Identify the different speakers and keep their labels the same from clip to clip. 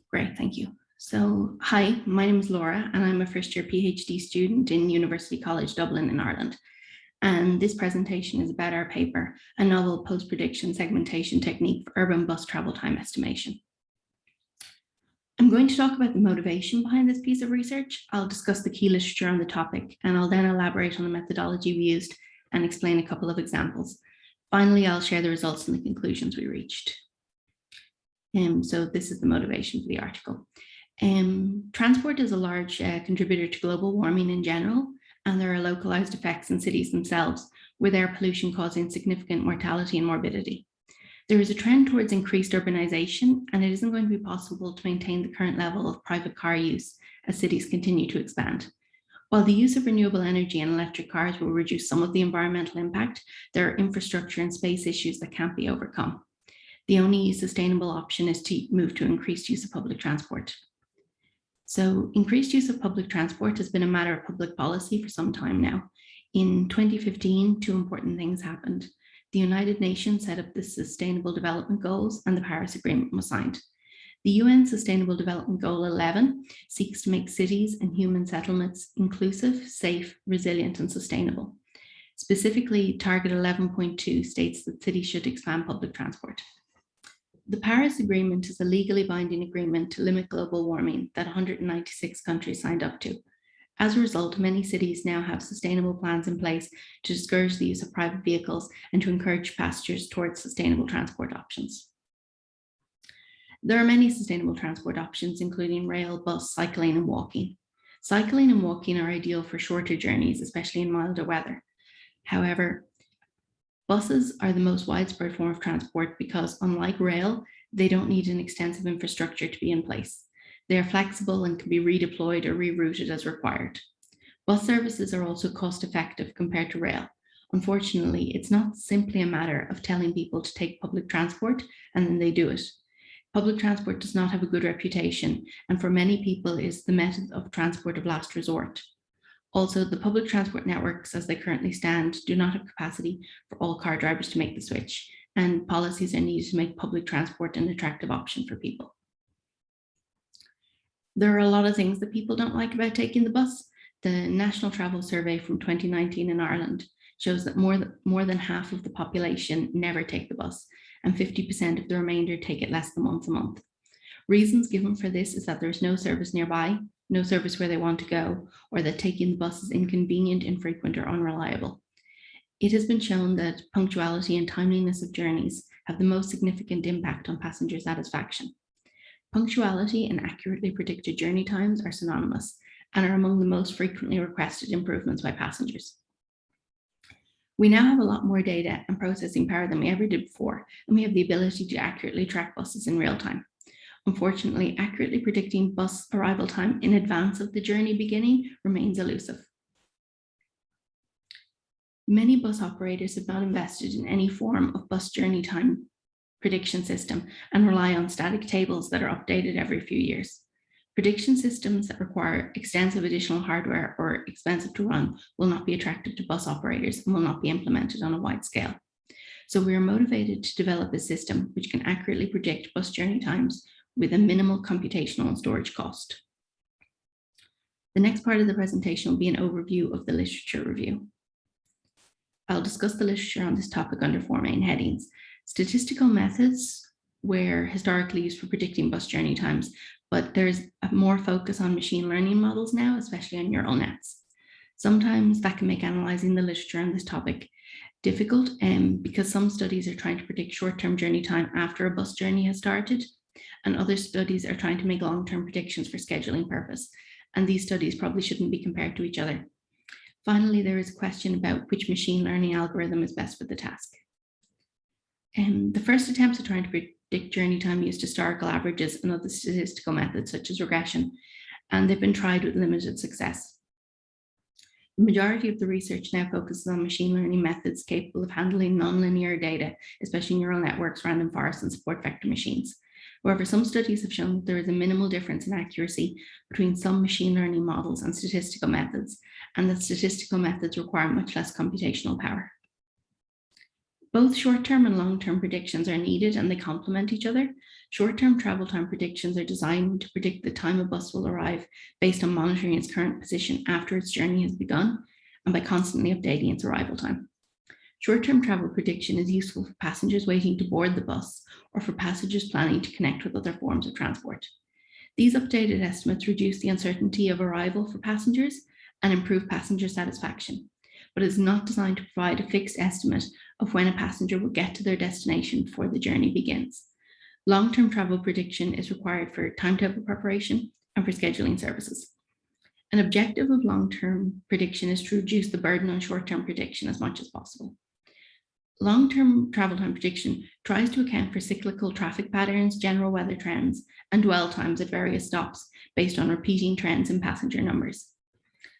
Speaker 1: Great, thank you. So, hi, my name is Laura, and I'm a first-year PhD student in University College Dublin in Ireland. And this presentation is about our paper, a novel post-prediction segmentation technique for urban bus travel time estimation. I'm going to talk about the motivation behind this piece of research. I'll discuss the key literature on the topic, and I'll then elaborate on the methodology we used and explain a couple of examples. Finally, I'll share the results and the conclusions we reached. So this is the motivation for the article. Transport is a large contributor to global warming in general, and there are localized effects in cities themselves, with air pollution causing significant mortality and morbidity. There is a trend towards increased urbanization, and it isn't going to be possible to maintain the current level of private car use as cities continue to expand. While the use of renewable energy and electric cars will reduce some of the environmental impact, there are infrastructure and space issues that can't be overcome. The only sustainable option is to move to increased use of public transport. So increased use of public transport has been a matter of public policy for some time now. In 2015, two important things happened. The United Nations set up the Sustainable Development Goals and the Paris Agreement was signed. The UN Sustainable Development Goal 11 seeks to make cities and human settlements inclusive, safe, resilient, and sustainable. Specifically, Target 11.2 states that cities should expand public transport. The Paris Agreement is a legally binding agreement to limit global warming that 196 countries signed up to. As a result, many cities now have sustainable plans in place to discourage the use of private vehicles and to encourage passengers towards sustainable transport options. There are many sustainable transport options, including rail, bus, cycling, and walking. Cycling and walking are ideal for shorter journeys, especially in milder weather. However, buses are the most widespread form of transport because, unlike rail, they don't need an extensive infrastructure to be in place. They are flexible and can be redeployed or rerouted as required. Bus services are also cost-effective compared to rail. Unfortunately, it's not simply a matter of telling people to take public transport and then they do it. Public transport does not have a good reputation, and for many people is the method of transport of last resort. Also, the public transport networks as they currently stand do not have capacity for all car drivers to make the switch, and policies are needed to make public transport an attractive option for people. There are a lot of things that people don't like about taking the bus. The National Travel Survey from 2019 in Ireland shows that more than half of the population never take the bus, and 50% of the remainder take it less than once a month. Reasons given for this is that there's no service nearby, no service where they want to go, or that taking the bus is inconvenient, infrequent, or unreliable. It has been shown that punctuality and timeliness of journeys have the most significant impact on passenger satisfaction. Punctuality and accurately predicted journey times are synonymous and are among the most frequently requested improvements by passengers. We now have a lot more data and processing power than we ever did before, and we have the ability to accurately track buses in real time. Unfortunately, accurately predicting bus arrival time in advance of the journey beginning remains elusive. Many bus operators have not invested in any form of bus journey time prediction system and rely on static tables that are updated every few years. Prediction systems that require extensive additional hardware or expensive to run will not be attractive to bus operators and will not be implemented on a wide scale. So we are motivated to develop a system which can accurately predict bus journey times with a minimal computational and storage cost. The next part of the presentation will be an overview of the literature review. I'll discuss the literature on this topic under 4 main headings. Statistical methods were historically used for predicting bus journey times, but there's a more focus on machine learning models now, especially on neural nets. Sometimes that can make analyzing the literature on this topic difficult because some studies are trying to predict short-term journey time after a bus journey has started, and other studies are trying to make long-term predictions for scheduling purpose, and these studies probably shouldn't be compared to each other. Finally, there is a question about which machine learning algorithm is best for the task. The first attempts at trying to predict journey time used historical averages and other statistical methods such as regression, and they've been tried with limited success. The majority of the research now focuses on machine learning methods capable of handling nonlinear data, especially neural networks, random forests, and support vector machines. However, some studies have shown that there is a minimal difference in accuracy between some machine learning models and statistical methods, and that statistical methods require much less computational power. Both short-term and long-term predictions are needed and they complement each other. Short-term travel time predictions are designed to predict the time a bus will arrive based on monitoring its current position after its journey has begun and by constantly updating its arrival time. Short-term travel prediction is useful for passengers waiting to board the bus or for passengers planning to connect with other forms of transport. These updated estimates reduce the uncertainty of arrival for passengers and improve passenger satisfaction, but is not designed to provide a fixed estimate of when a passenger will get to their destination before the journey begins. Long-term travel prediction is required for timetable preparation and for scheduling services. An objective of long-term prediction is to reduce the burden on short-term prediction as much as possible. Long-term travel time prediction tries to account for cyclical traffic patterns, general weather trends, and dwell times at various stops based on repeating trends in passenger numbers.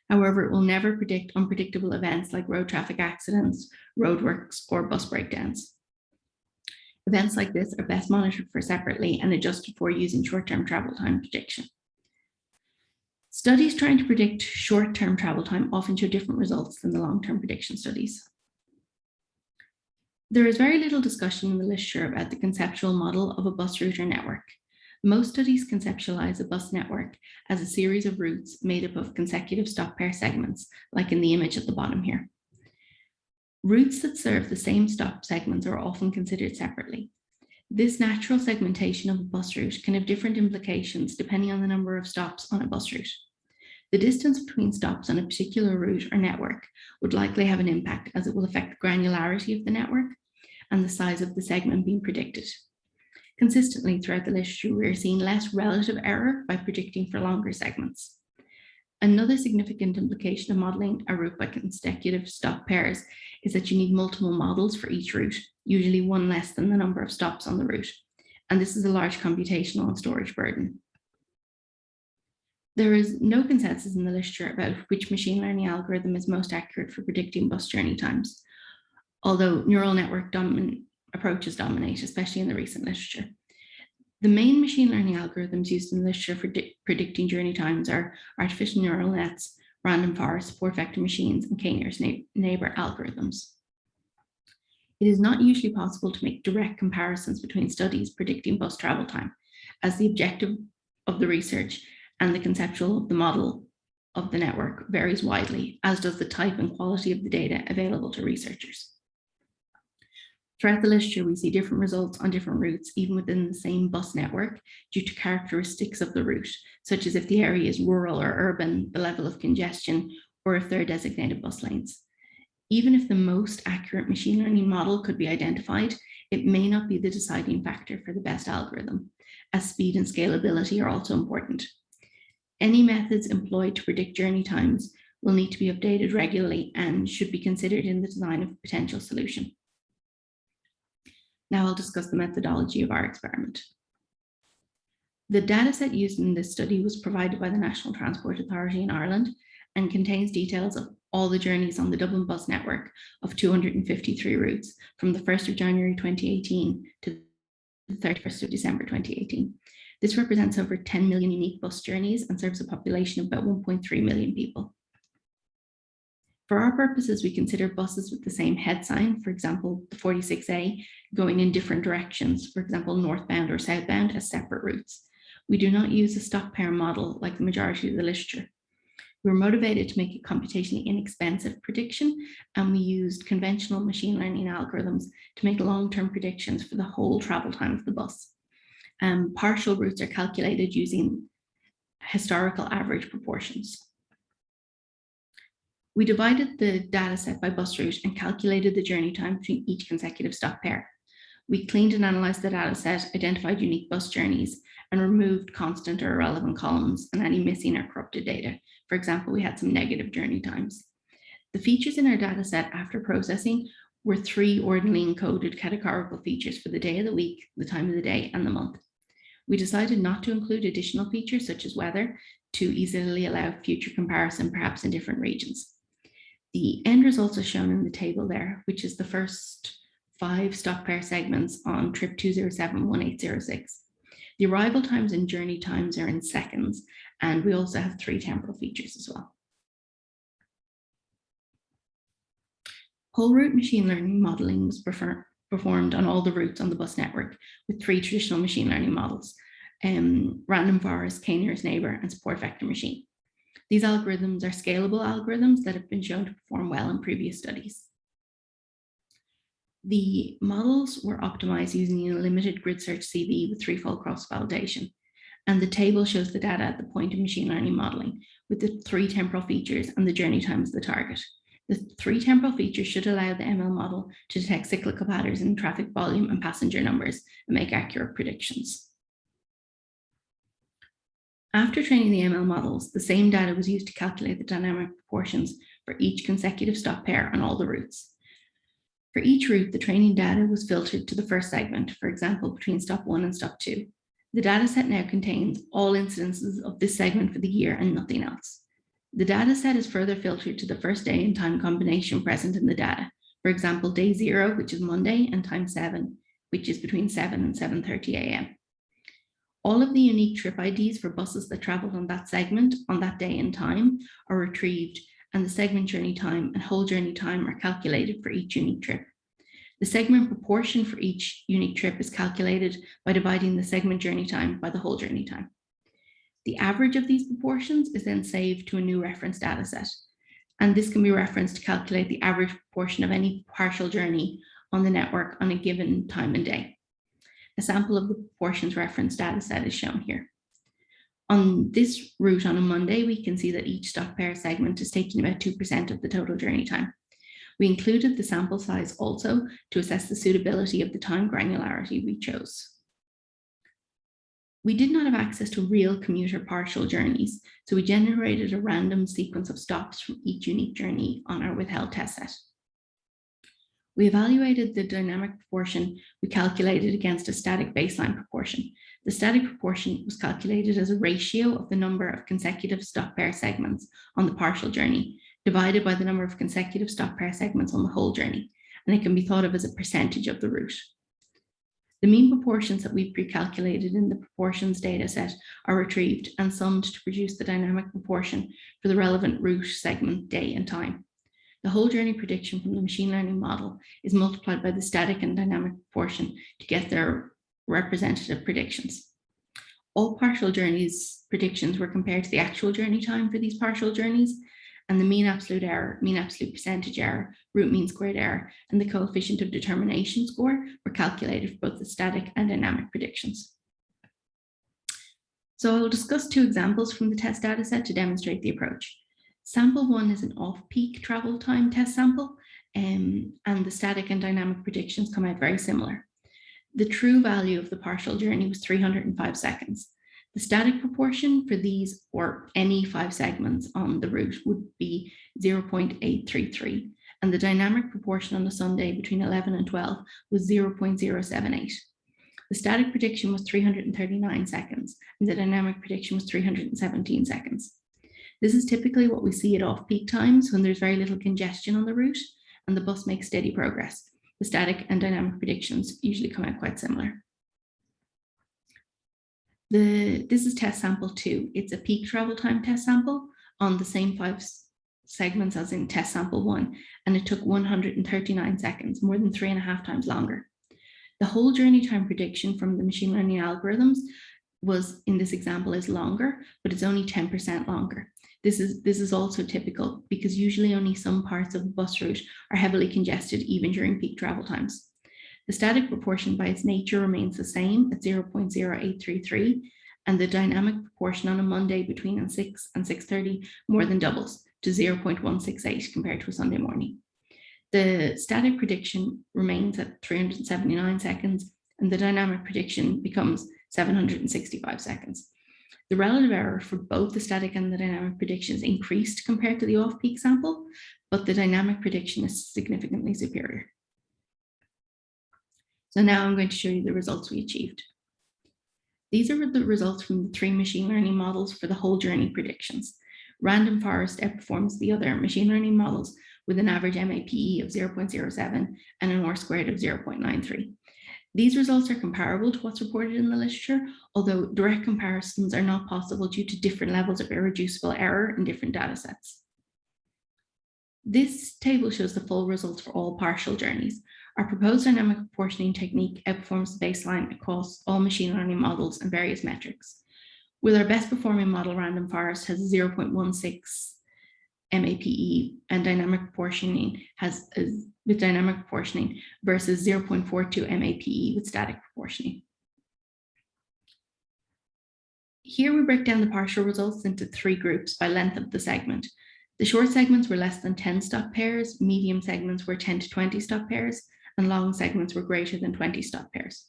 Speaker 1: However, it will never predict unpredictable events like road traffic accidents, roadworks, or bus breakdowns. Events like this are best monitored for separately and adjusted for using short-term travel time prediction. Studies trying to predict short-term travel time often show different results than the long-term prediction studies. There is very little discussion in the literature about the conceptual model of a bus route or network. Most studies conceptualize a bus network as a series of routes made up of consecutive stop pair segments, like in the image at the bottom here. Routes that serve the same stop segments are often considered separately. This natural segmentation of a bus route can have different implications depending on the number of stops on a bus route. The distance between stops on a particular route or network would likely have an impact, as it will affect the granularity of the network and the size of the segment being predicted. Consistently throughout the literature, we are seeing less relative error by predicting for longer segments. Another significant implication of modeling a route by consecutive stop pairs is that you need multiple models for each route, usually one less than the number of stops on the route. And this is a large computational and storage burden. There is no consensus in the literature about which machine learning algorithm is most accurate for predicting bus journey times, although neural network approaches dominate, especially in the recent literature. The main machine learning algorithms used in the literature for predicting journey times are artificial neural nets, random forest, support vector machines, and k-nearest neighbor algorithms. It is not usually possible to make direct comparisons between studies predicting bus travel time, as the objective of the research and the conceptual of the model of the network varies widely, as does the type and quality of the data available to researchers. Throughout the literature, we see different results on different routes, even within the same bus network, due to characteristics of the route, such as if the area is rural or urban, the level of congestion, or if there are designated bus lanes. Even if the most accurate machine learning model could be identified, it may not be the deciding factor for the best algorithm, as speed and scalability are also important. Any methods employed to predict journey times will need to be updated regularly and should be considered in the design of a potential solution. Now I'll discuss the methodology of our experiment. The dataset used in this study was provided by the National Transport Authority in Ireland and contains details of all the journeys on the Dublin bus network of 253 routes from the 1st of January 2018 to the 31st of December 2018. This represents over 10 million unique bus journeys and serves a population of about 1.3 million people. For our purposes, we consider buses with the same head sign, for example, the 46A, going in different directions, for example, northbound or southbound, as separate routes. We do not use a stop pair model like the majority of the literature. We were motivated to make a computationally inexpensive prediction, and we used conventional machine learning algorithms to make long-term predictions for the whole travel time of the bus. Partial routes are calculated using historical average proportions. We divided the data set by bus route and calculated the journey time between each consecutive stop pair. We cleaned and analyzed the data set, identified unique bus journeys, and removed constant or irrelevant columns and any missing or corrupted data. For example, we had some negative journey times. The features in our data set after processing were 3 ordinally encoded categorical features for the day of the week, the time of the day, and the month. We decided not to include additional features such as weather to easily allow future comparison, perhaps in different regions. The end results are shown in the table there, which is the first 5 stop pair segments on trip 207-1806. The arrival times and journey times are in seconds, and we also have 3 temporal features as well. Whole route machine learning modeling was performed on all the routes on the bus network with 3 traditional machine learning models: random forest, k-nearest neighbor, and support vector machine. These algorithms are scalable algorithms that have been shown to perform well in previous studies. The models were optimized using a limited grid search CV with threefold cross-validation. And the table shows the data at the point of machine learning modeling with the 3 temporal features and the journey time as the target. The 3 temporal features should allow the ML model to detect cyclical patterns in traffic volume and passenger numbers and make accurate predictions. After training the ML models, the same data was used to calculate the dynamic proportions for each consecutive stop pair on all the routes. For each route, the training data was filtered to the first segment, for example, between stop 1 and stop 2. The dataset now contains all incidences of this segment for the year and nothing else. The dataset is further filtered to the first day and time combination present in the data. For example, day 0, which is Monday, and time 7, which is between 7 and 7:30 a.m. All of the unique trip IDs for buses that traveled on that segment on that day and time are retrieved, and the segment journey time and whole journey time are calculated for each unique trip. The segment proportion for each unique trip is calculated by dividing the segment journey time by the whole journey time. The average of these proportions is then saved to a new reference dataset, and this can be referenced to calculate the average proportion of any partial journey on the network on a given time and day. A sample of the proportions reference dataset is shown here. On this route on a Monday, we can see that each stop pair segment is taking about 2% of the total journey time. We included the sample size also to assess the suitability of the time granularity we chose. We did not have access to real commuter partial journeys, so we generated a random sequence of stops from each unique journey on our withheld test set. We evaluated the dynamic proportion we calculated against a static baseline proportion. The static proportion was calculated as a ratio of the number of consecutive stop pair segments on the partial journey divided by the number of consecutive stop pair segments on the whole journey, and it can be thought of as a percentage of the route. The mean proportions that we've pre-calculated in the proportions dataset are retrieved and summed to produce the dynamic proportion for the relevant route, segment, day, and time. The whole journey prediction from the machine learning model is multiplied by the static and dynamic proportion to get their representative predictions. All partial journeys predictions were compared to the actual journey time for these partial journeys, and the mean absolute error, mean absolute percentage error, root mean squared error, and the coefficient of determination score were calculated for both the static and dynamic predictions. So I will discuss 2 examples from the test dataset to demonstrate the approach. Sample 1 is an off-peak travel time test sample, and the static and dynamic predictions come out very similar. The true value of the partial journey was 305 seconds. The static proportion for these or any 5 segments on the route would be 0.833, and the dynamic proportion on a Sunday between 11 and 12 was 0.078. The static prediction was 339 seconds, and the dynamic prediction was 317 seconds. This is typically what we see at off-peak times when there's very little congestion on the route and the bus makes steady progress. The static and dynamic predictions usually come out quite similar. This is test sample 2. It's a peak travel time test sample on the same 5 segments as in test sample 1, and it took 139 seconds, more than 3.5 times longer. The whole journey time prediction from the machine learning algorithms was, in this example, is longer, but it's only 10% longer. This is also typical because usually only some parts of the bus route are heavily congested even during peak travel times. The static proportion by its nature remains the same at 0.0833, and the dynamic proportion on a Monday between 6 and 6:30 more than doubles to 0.168 compared to a Sunday morning. The static prediction remains at 379 seconds, and the dynamic prediction becomes 765 seconds. The relative error for both the static and the dynamic predictions increased compared to the off-peak sample, but the dynamic prediction is significantly superior. So now I'm going to show you the results we achieved. These are the results from the 3 machine learning models for the whole journey predictions. Random forest outperforms the other machine learning models with an average MAPE of 0.07 and an R-squared of 0.93. These results are comparable to what's reported in the literature, although direct comparisons are not possible due to different levels of irreducible error in different data sets. This table shows the full results for all partial journeys. Our proposed dynamic proportioning technique outperforms the baseline across all machine learning models and various metrics. With our best performing model, random forest has 0.16 MAPE, and dynamic proportioning has with dynamic proportioning versus 0.42 MAPE with static proportioning. Here we break down the partial results into 3 groups by length of the segment. The short segments were less than 10 stop pairs, medium segments were 10 to 20 stop pairs, and long segments were greater than 20 stop pairs.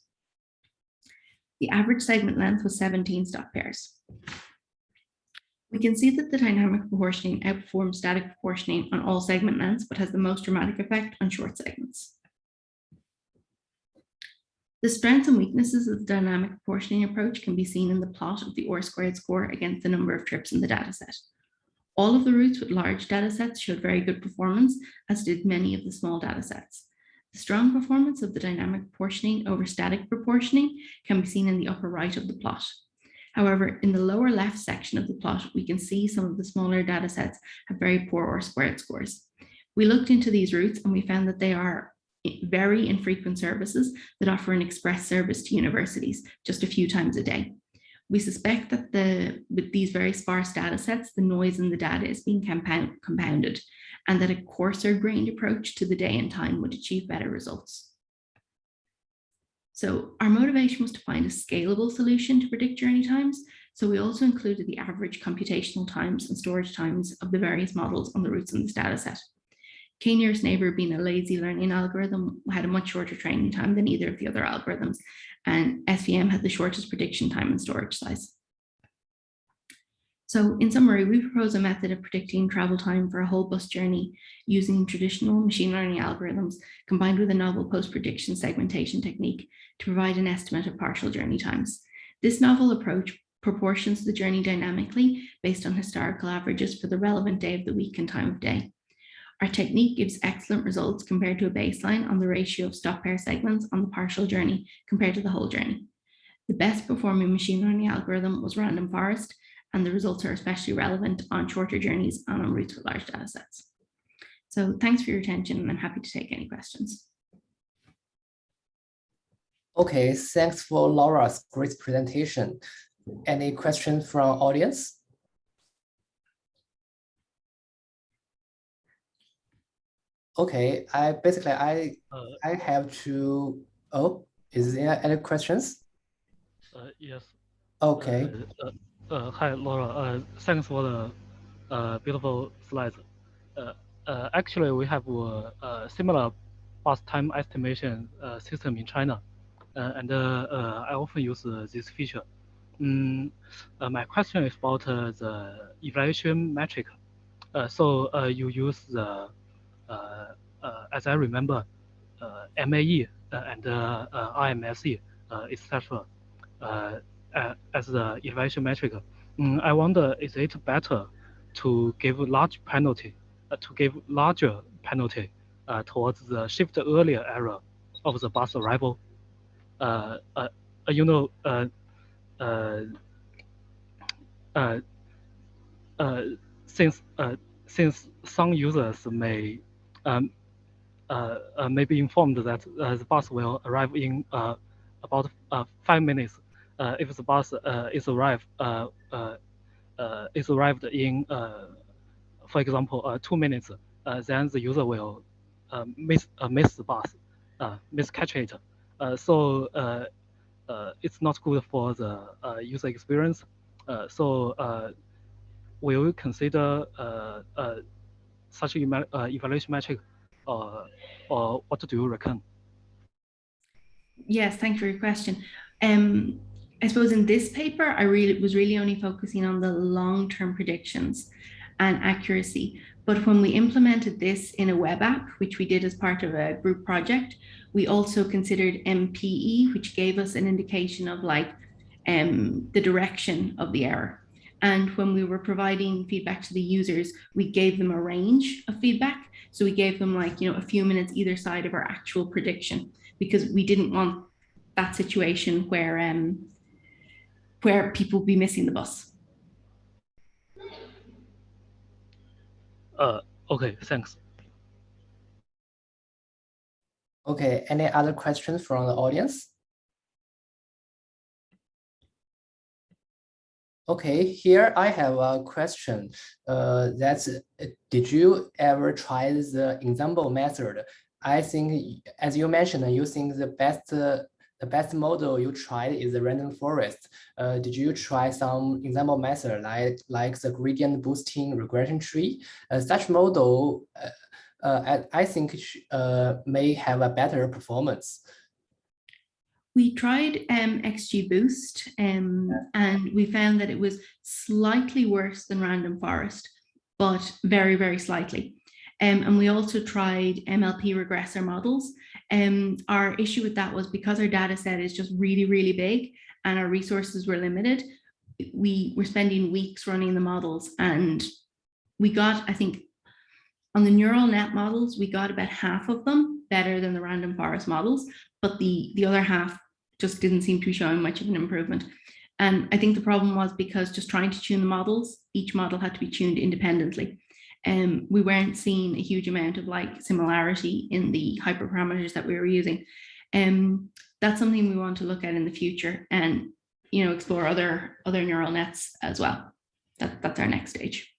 Speaker 1: The average segment length was 17 stop pairs. We can see that the dynamic proportioning outperforms static proportioning on all segment lengths, but has the most dramatic effect on short segments. The strengths and weaknesses of the dynamic proportioning approach can be seen in the plot of the R-squared score against the number of trips in the dataset. All of the routes with large datasets showed very good performance, as did many of the small datasets. The strong performance of the dynamic proportioning over static proportioning can be seen in the upper right of the plot. However, in the lower left section of the plot, we can see some of the smaller datasets have very poor R-squared scores. We looked into these routes and we found that they are very infrequent services that offer an express service to universities just a few times a day. We suspect that with these very sparse data sets, the noise in the data is being compounded, and that a coarser grained approach to the day and time would achieve better results. So our motivation was to find a scalable solution to predict journey times. So we also included the average computational times and storage times of the various models on the routes in this data set. K-nearest neighbor, being a lazy learning algorithm, had a much shorter training time than either of the other algorithms, and SVM had the shortest prediction time and storage size. So in summary, we propose a method of predicting travel time for a whole bus journey using traditional machine learning algorithms combined with a novel post-prediction segmentation technique to provide an estimate of partial journey times. This novel approach proportions the journey dynamically based on historical averages for the relevant day of the week and time of day. Our technique gives excellent results compared to a baseline on the ratio of stop pair segments on the partial journey compared to the whole journey. The best performing machine learning algorithm was random forest, and the results are especially relevant on shorter journeys and on routes with large data sets. So thanks for your attention, and I'm happy to take any questions.
Speaker 2: Okay, thanks for Laura's great presentation. Any questions from audience? Okay, I have to. Oh, is there any questions?
Speaker 3: Yes.
Speaker 2: Okay.
Speaker 3: Hi, Laura. Thanks for the beautiful slides. Actually, we have a similar bus time estimation system in China, and I often use this feature. My question is about the evaluation metric. So you use the, as I remember, MAE and RMSE, etc. As the evaluation metric. I wonder, is it better to give larger penalty towards the shift earlier error of the bus arrival? You know, since some users may be informed that the bus will arrive in about 5 minutes. If the bus is arrived in, for example, 2 minutes, then the user will miss the bus, miscatch it. So it's not good for the user experience. So will you consider such evaluation metric, or what do you reckon?
Speaker 1: Yes, thanks for your question. I suppose in this paper, I was really only focusing on the long-term predictions and accuracy. But when we implemented this in a web app, which we did as part of a group project, we also considered MPE, which gave us an indication of the direction of the error. And when we were providing feedback to the users, we gave them a range of feedback. So we gave them a few minutes either side of our actual prediction, because we didn't want that situation where people be missing the bus.
Speaker 3: Okay, thanks.
Speaker 2: Okay, any other questions from the audience? Okay, here I have a question. Did you ever try the ensemble method? I think, as you mentioned, you think the best model you tried is the random forest. Did you try some ensemble method like the gradient boosting regression tree? Such model, I think, may have a better performance.
Speaker 1: We tried XGBoost and we found that it was slightly worse than Random Forest, but very, very slightly. And we also tried MLP regressor models. Our issue with that was because our data set is just really, really big and our resources were limited, we were spending weeks running the models, and we got, I think, on the neural net models, we got about half of them better than the random forest models, but the other half just didn't seem to be showing much of an improvement. And I think the problem was because just trying to tune the models, each model had to be tuned independently. And we weren't seeing a huge amount of like similarity in the hyperparameters that we were using. That's something we want to look at in the future and explore other neural nets as well. That's our next stage.